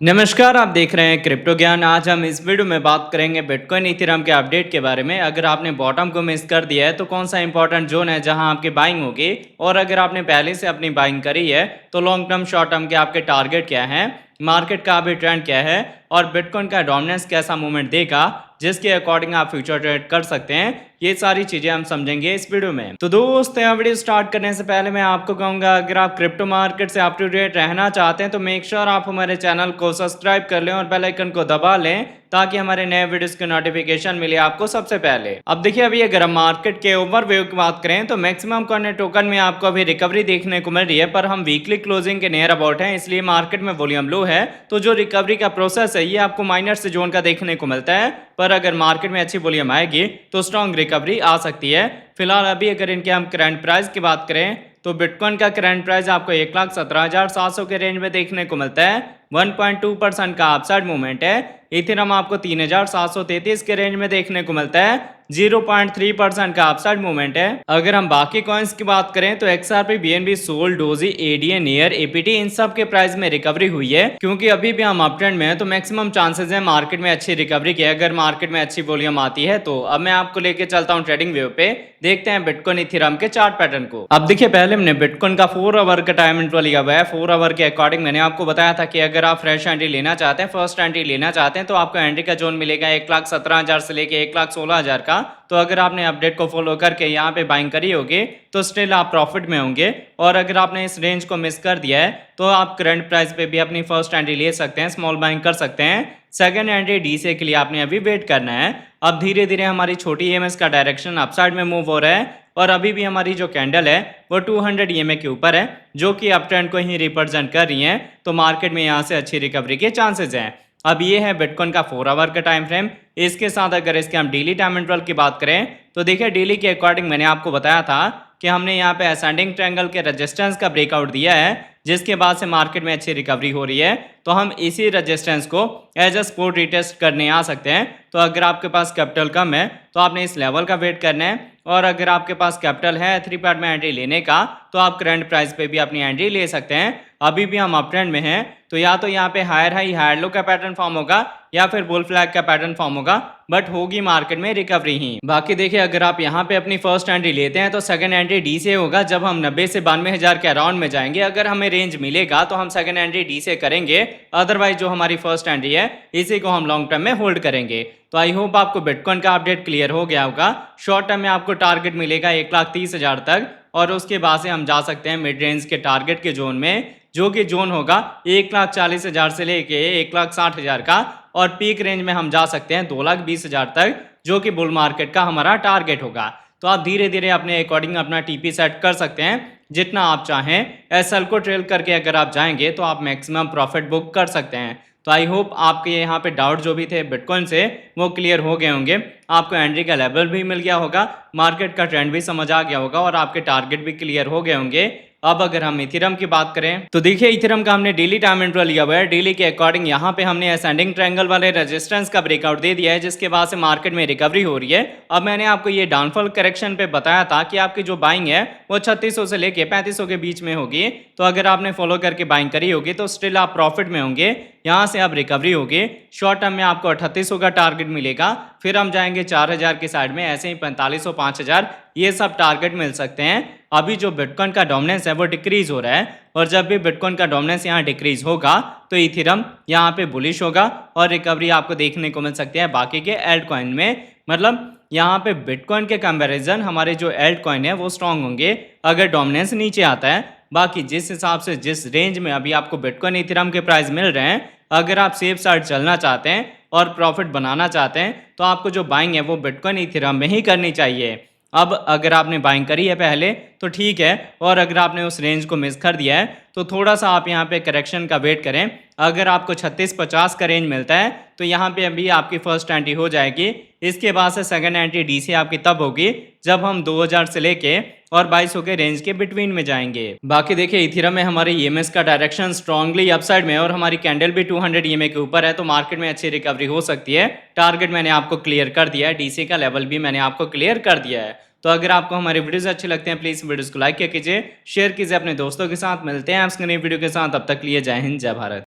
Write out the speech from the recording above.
नमस्कार, आप देख रहे हैं क्रिप्टो ज्ञान। आज हम इस वीडियो में बात करेंगे बिटकॉइन इथेरियम के अपडेट के बारे में। अगर आपने बॉटम को मिस कर दिया है तो कौन सा इंपॉर्टेंट जोन है जहां आपकी बाइंग होगी, और अगर आपने पहले से अपनी बाइंग करी है तो लॉन्ग टर्म शॉर्ट टर्म के आपके टारगेट क्या हैं, मार्केट का अभी ट्रेंड क्या है और बिटकॉइन का डोमिनेंस कैसा मूवमेंट देगा जिसके अकॉर्डिंग आप फ्यूचर ट्रेड कर सकते हैं, ये सारी चीजें हम समझेंगे इस वीडियो में। तो दोस्तों, यह वीडियो स्टार्ट करने से पहले मैं आपको कहूंगा, अगर आप क्रिप्टो मार्केट से अप टू डेट रहना चाहते हैं तो मेक श्योर आप हमारे चैनल को सब्सक्राइब कर लें और बेल आइकन को दबा लें ताकि हमारे नए वीडियोस की नोटिफिकेशन मिले आपको सबसे पहले। अब देखिए, अभी अगर हम मार्केट के ओवरव्यू की बात करें तो मैक्सिमम कॉइन टोकन में आपको अभी रिकवरी देखने को मिल रही है, पर हम वीकली क्लोजिंग के नियर अबाउट हैं, इसलिए मार्केट में वॉल्यूम लो है। तो जो रिकवरी का प्रोसेस है ये आपको माइनस जोन का देखने को मिलता है, पर अगर मार्केट में अच्छी वॉल्यूम आएगी तो स्ट्रॉन्ग रिकवरी आ सकती है। फिलहाल अभी अगर इनके हम करंट प्राइस की बात करें तो बिटकॉइन का करंट प्राइस आपको 1,17,700 के रेंज में देखने को मिलता है। 1.2% का अपसाइड मूवमेंट है। इथेरियम आपको 3,733 के रेंज में देखने को मिलता है। 0.3% का अपसाइड मूवमेंट है। अगर हम बाकी कॉइन्स की बात करें तो XRP, BNB, Sol, Doge, ADA, Near, APT, इन सब के प्राइस में रिकवरी हुई है, क्योंकि अभी भी हम अपट्रेंड में है तो मैक्सिमम चांसेस है मार्केट में अच्छी रिकवरी की। अगर मार्केट में अच्छी वॉल्यूम आती है तो अब मैं आपको लेके चलता हूँ ट्रेडिंग व्यू पे। देखते हैं बिटकॉइन इथेरियम के चार्ट पैटर्न को। अब देखिए, पहले हमने बिटकॉइन का 4 आवर का टाइम इंटरवल लिया हुआ है। 4 आवर के अकॉर्डिंग मैंने आपको बताया था कि अगर आप फ्रेश एंट्री लेना चाहते हैं, फर्स्ट एंट्री लेना चाहते हैं, तो आपको एंट्री का जोन मिलेगा 1,17,000 से लेके 1,16,000 का। तो अगर आपने अपडेट को फॉलो करके यहाँ पे बाइंग करी होगी तो स्टिल आप प्रॉफिट में होंगे, और अगर आपने इस रेंज को मिस कर दिया है तो आप करंट प्राइस पे भी अपनी फर्स्ट एंट्री ले सकते हैं, स्मॉल बाइंग कर सकते हैं। सेकंड एंट्री डीसी के लिए आपने अभी वेट करना है। अब धीरे धीरे हमारी छोटी ईएमएस का डायरेक्शन अपसाइड में मूव हो रहा है, और अभी भी हमारी जो कैंडल है वो 200 ईएमए के ऊपर है, जो कि अप ट्रेंड को ही रिप्रेजेंट कर रही है। तो मार्केट में यहाँ से अच्छी रिकवरी के चांसेस हैं। अब ये है बिटकॉइन का 4 आवर का टाइम फ्रेम। इसके साथ अगर इसके हम डेली टाइम इंटरवल की बात करें तो देखिए, डेली के अकॉर्डिंग मैंने आपको बताया था कि हमने यहाँ पे असेंडिंग ट्रायंगल के रेजिस्टेंस का ब्रेकआउट दिया है, जिसके बाद से मार्केट में अच्छी रिकवरी हो रही है। तो हम इसी रेजिस्टेंस को एज अ सपोर्ट रिटेस्ट करने आ सकते हैं। तो अगर आपके पास कैपिटल कम है तो आपने इस लेवल का वेट करना है, और अगर आपके पास कैपिटल है 3 पार्ट में एंट्री लेने का तो आप करंट प्राइस पे भी अपनी एंट्री ले सकते हैं। अभी भी हम अप ट्रेंड में हैं, तो या तो यहाँ पे हायर हाई हायर लो का पैटर्न फॉर्म होगा या फिर बुल फ्लैग का पैटर्न फॉर्म होगा, बट होगी मार्केट में रिकवरी ही। बाकी देखिए, अगर आप यहाँ पे अपनी फर्स्ट एंट्री लेते हैं तो सेकंड एंट्री डी से होगा जब हम 90 से 92,000 के अराउंड में जाएंगे। अगर हमें रेंज मिलेगा तो हम सेकंड एंट्री डी से करेंगे, अदरवाइज जो हमारी फर्स्ट एंट्री है इसी को हम लॉन्ग टर्म में होल्ड करेंगे। तो आई होप आपको बिटकॉइन का अपडेट क्लियर हो गया होगा। शॉर्ट टर्म में आपको टारगेट मिलेगा 1,30,000 तक, और उसके बाद से हम जा सकते हैं मिड रेंज के टारगेट के जोन में, जो कि जोन होगा 1,40,000 से लेके 1,60,000 का, और पीक रेंज में हम जा सकते हैं 2,20,000 तक, जो कि बुल मार्केट का हमारा टारगेट होगा। तो आप धीरे धीरे अपने अकॉर्डिंग अपना टीपी सेट कर सकते हैं जितना आप चाहें। एसएल को ट्रेल करके अगर आप जाएंगे तो आप मैक्सिमम प्रॉफिट बुक कर सकते हैं। तो आई होप आपके यहाँ पे डाउट जो भी थे बिटकॉइन से वो क्लियर हो गए होंगे, आपको एंट्री का लेवल भी मिल गया होगा, मार्केट का ट्रेंड भी समझ आ गया होगा, और आपके टारगेट भी क्लियर हो गए होंगे। अब अगर हम इथेरियम की बात करें तो देखिए, इथेरियम का हमने डेली टाइम इंटरवल लिया हुआ है। डेली के अकॉर्डिंग यहाँ पे हमने असेंडिंग ट्रायंगल वाले रेजिस्टेंस का ब्रेकआउट दे दिया है, जिसके बाद से मार्केट में रिकवरी हो रही है। अब मैंने आपको ये डाउनफॉल करेक्शन पे बताया था कि आपकी जो बाइंग है वो 3600 से लेके 3500 के बीच में होगी। तो अगर आपने फॉलो करके बाइंग करी होगी तो स्टिल आप प्रॉफिट में होंगे। यहाँ से अब रिकवरी होगी। शॉर्ट टर्म में आपको 3800 का टारगेट मिलेगा, फिर हम जाएंगे 4000 के साइड में, ऐसे ही 4500, 5000 ये सब टारगेट मिल सकते हैं। अभी जो बिटकॉइन का डोमिनेंस है वो डिक्रीज हो रहा है, और जब भी बिटकॉइन का डोमिनेंस यहाँ डिक्रीज होगा तो इथेरियम यहाँ पे बुलिश होगा, और रिकवरी आपको देखने को मिल सकती है बाकी के एल्ट कॉइन में। मतलब यहाँ पे बिटकॉइन के कंपैरिजन हमारे जो एल्ट कॉइन है वो स्ट्रांग होंगे अगर डोमिनेंस नीचे आता है। बाकी जिस हिसाब से जिस रेंज में अभी आपको बिटकॉइन इथेरियम के प्राइस मिल रहे हैं, अगर आप सेफ साइड चलना चाहते हैं और प्रॉफिट बनाना चाहते हैं तो आपको जो बाइंग है वो बिटकॉइन इथेरियम में ही करनी चाहिए। अब अगर आपने बाइंग करी है पहले तो ठीक है, और अगर आपने उस रेंज को मिस कर दिया है तो थोड़ा सा आप यहाँ पे करेक्शन का वेट करें। अगर आपको 3650 का रेंज मिलता है तो यहाँ पे अभी आपकी फर्स्ट एंट्री हो जाएगी। इसके बाद से सेकंड एंट्री डीसी आपकी तब होगी जब हम 2000 से लेके और 2200 के रेंज के बिटवीन में जाएंगे। बाकी देखिए, इथेरियम में हमारी ईएमएस का डायरेक्शन स्ट्रांगली अपसाइड में है, और हमारी कैंडल भी 200 ईएमए के ऊपर है, तो मार्केट में अच्छी रिकवरी हो सकती है। टारगेट मैंने आपको क्लियर कर दिया है, डीसी का लेवल भी मैंने आपको क्लियर कर दिया है। तो अगर आपको हमारे वीडियोस अच्छे लगते हैं प्लीज वीडियोस को लाइक कीजिए, शेयर कीजिए अपने दोस्तों के साथ। मिलते हैं आपसे नई वीडियो के साथ, तब तक लिए जय हिंद, जय भारत।